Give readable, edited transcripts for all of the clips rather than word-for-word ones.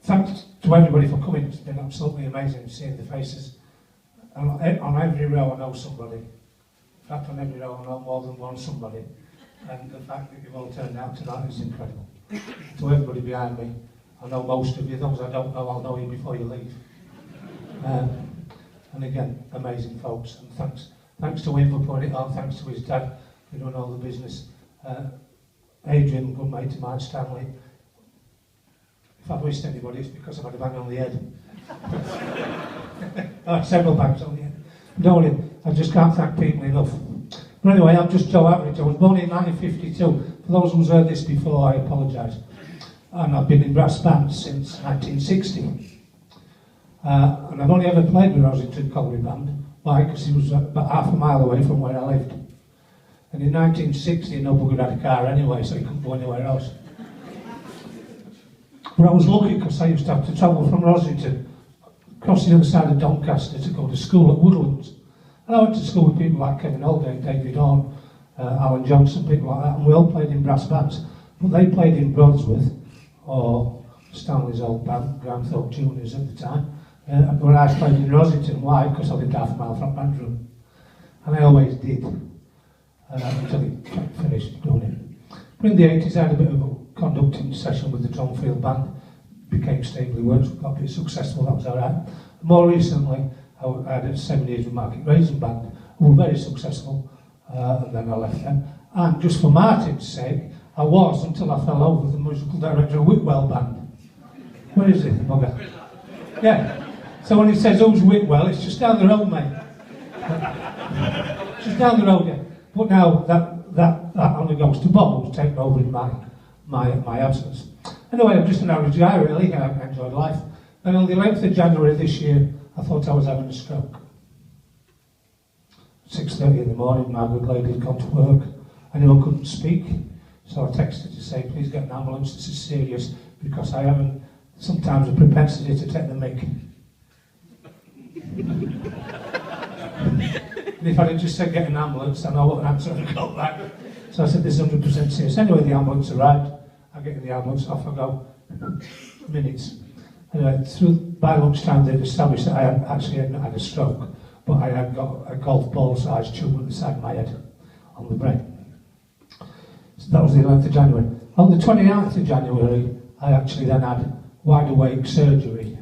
Thanks to everybody for coming. It's been absolutely amazing seeing the faces. And on every row I know somebody. In fact, on every row I know more than one somebody. And the fact that you've all turned out tonight is incredible. To everybody behind me, I know most of you. Those I don't know, I'll know you before you leave. And again, amazing folks. And thanks to him for putting it on. Thanks to his dad for doing all the business. Adrian, good mate of mine, Stanley. If I've missed anybody, it's because I've had a bang on the head. Several bangs on the head. Don't worry, I just can't thank people enough. But anyway, I'm just Joe Average. I was born in 1952. For those who's heard this before, I apologise. And I've been in brass bands since 1960. And I've only ever played with Rosington Colliery Band. Why? Because he was about half a mile away from where I lived. And in 1960, no bugger had a car anyway, so he couldn't go anywhere else. But I was lucky because I used to have to travel from Rosington across the other side of Doncaster to go to school at Woodlands. And I went to school with people like Kevin Holden, David Horn, Alan Johnson, people like that, and we all played in brass bands. But they played in Broadsworth, or Stanley's old band, Granthorpe Juniors at the time. But I played in Rosington. Why? Because I lived half a mile from Bandroom. And I always did, until he finished doing it. But in the 80s I had a bit of a conducting session with the Drumfield Band. Became stably works, got a bit successful, that was alright. More recently, I had 7 years with Market Raisin Band, who were very successful, and then I left them. And just for Martin's sake, I was, until I fell over, the musical director of Whitwell Band. Where is it, the bugger? Yeah. So when he says, who's Whitwell, it's just down the road, mate. Just down the road, yeah. But now that only goes to Bob, who's taken over in my absence. Anyway, I'm just an average guy, really. I enjoyed life. And on the 11th of January this year, I thought I was having a stroke. 6:30 in the morning, my good lady had gone to work. I knew I couldn't speak, so I texted to say, please get an ambulance, this is serious, because I have sometimes a propensity to take the mick. And if I had just said get an ambulance, I know what answer I got back. So I said, this is 100% serious. Anyway, the ambulance arrived. I get in the ambulance, off I go. Minutes. Anyway, by lunchtime they'd established that I hadn't had a stroke, but I had got a golf ball-sized tube at the side of my head on the brain. So that was the 11th of January. On the 29th of January, I actually then had wide-awake surgery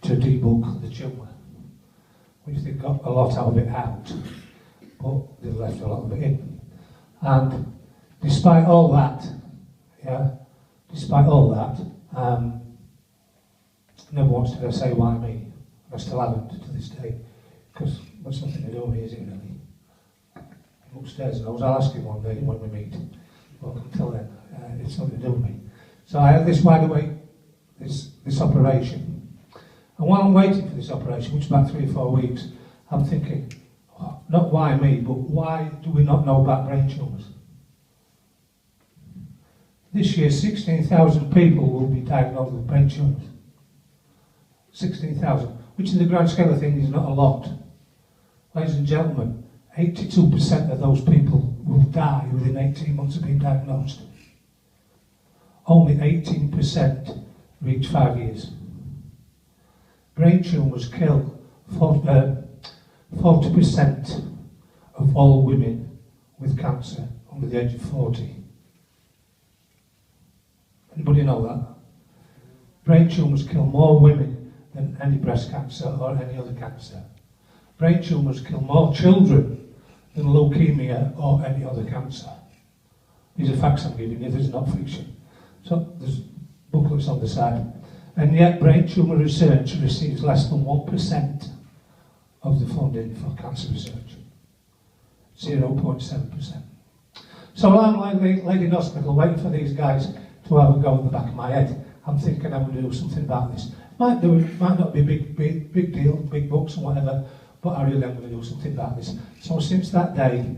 to debulk the tumour, which they got a lot out of it out, but they left a lot of it in. And despite all that, never once did I say why me. I still haven't to this day, because there's nothing to do with me, is it really? I'm upstairs and I'll ask you one day when we meet. But until then, it's nothing to do with me. So I had this wide awake, this operation. And while I'm waiting for this operation, which is about 3 or 4 weeks, I'm thinking, not why me, but why do we not know about brain tumours? This year, 16,000 people will be diagnosed with brain tumours. 16,000, which in the grand scale of things is not a lot. Ladies and gentlemen, 82% of those people will die within 18 months of being diagnosed. Only 18% reach 5 years. Brain tumours kill 40% of all women with cancer under the age of 40. Anybody know that? Brain tumours kill more women than any breast cancer or any other cancer. Brain tumours kill more children than leukemia or any other cancer. These are facts I'm giving you, this is not fiction. So there's booklets on the side. And yet brain tumour research receives less than 1% of the funding for cancer research. 0.7%. So while I'm laying in hospital waiting for these guys to have a go in the back of my head, I'm thinking I'm going to do something about this. Might not be a big deal, big books and whatever, but I really am going to do something about this. So since that day,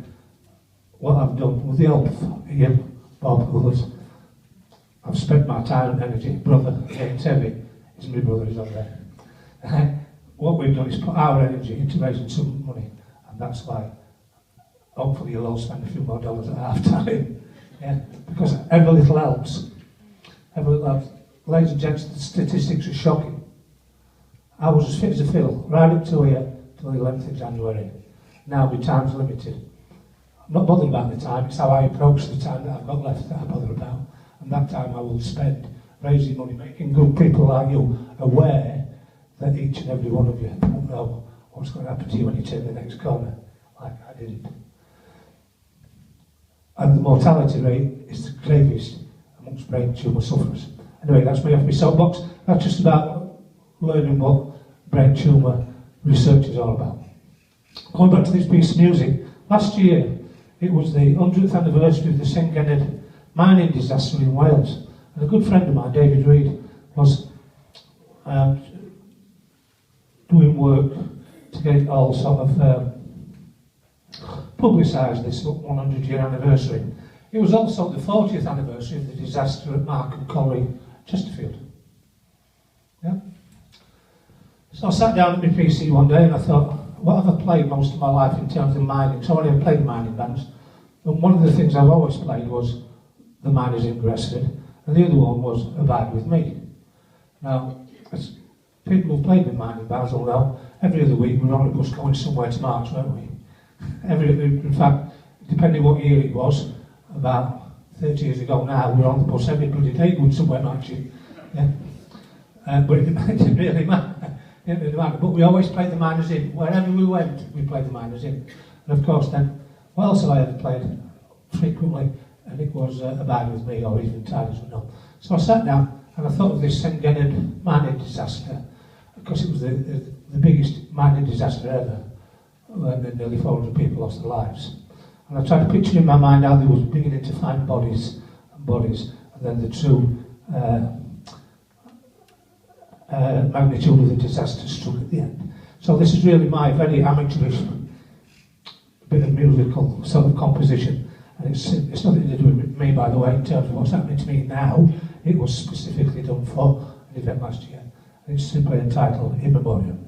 what I've done, with the help of Ian, Bob, others, I've spent my time and energy. Brother, James Heavy, is my brother, he's on there. What we've done is put our energy into raising some money, and that's why hopefully you'll all spend a few more dollars at half time. Yeah? Because every little helps. Ladies and gents, the statistics are shocking. I was as fit as a fiddle, right up to here, till the 11th of January. Now my time's limited. I'm not bothered about the time, it's how I approach the time that I've got left that I bother about. And that time I will spend raising money, making good people like you aware that each and every one of you don't know what's going to happen to you when you turn the next corner, like I didn't. And the mortality rate is the gravest amongst brain tumour sufferers. Anyway, that's me off my soapbox. That's just about learning what brain tumour research is all about. Going back to this piece of music, last year it was the 100th anniversary of the Sengened mining disaster in Wales. And a good friend of mine, David Reid, was doing work to get it all sort of publicised, this 100-year anniversary. It was also the 40th anniversary of the disaster at Markham Colliery, Chesterfield. Yeah? So I sat down at my PC one day and I thought, what have I played most of my life in terms of mining? So I only played mining bands. And one of the things I've always played was The Miners in Gresford, and the other one was Abide With Me. Now, as people who've played with mining bands will know, every other week we were on a bus going somewhere to march, weren't we? In fact, depending what year it was, about 30 years ago now, we were on the bus every bloody day going somewhere marching. Yeah. But it didn't really matter. It didn't matter. But we always played the Miners In. Wherever we went, we played the Miners In. And of course then, what else have I ever played frequently? And it was Abide With Me, or even Tiders Would Know. So I sat down and I thought of this Sengened mining disaster, because it was the biggest mining disaster ever, where nearly 400 people lost their lives. And I tried to picture in my mind how they were beginning to find bodies, and then the true magnitude of the disaster struck at the end. So this is really my very amateurish bit of musical sort of composition, and it's nothing to do with me, by the way, in terms of what's happening to me now. It was specifically done for an event last year, and it's simply entitled In Memoriam.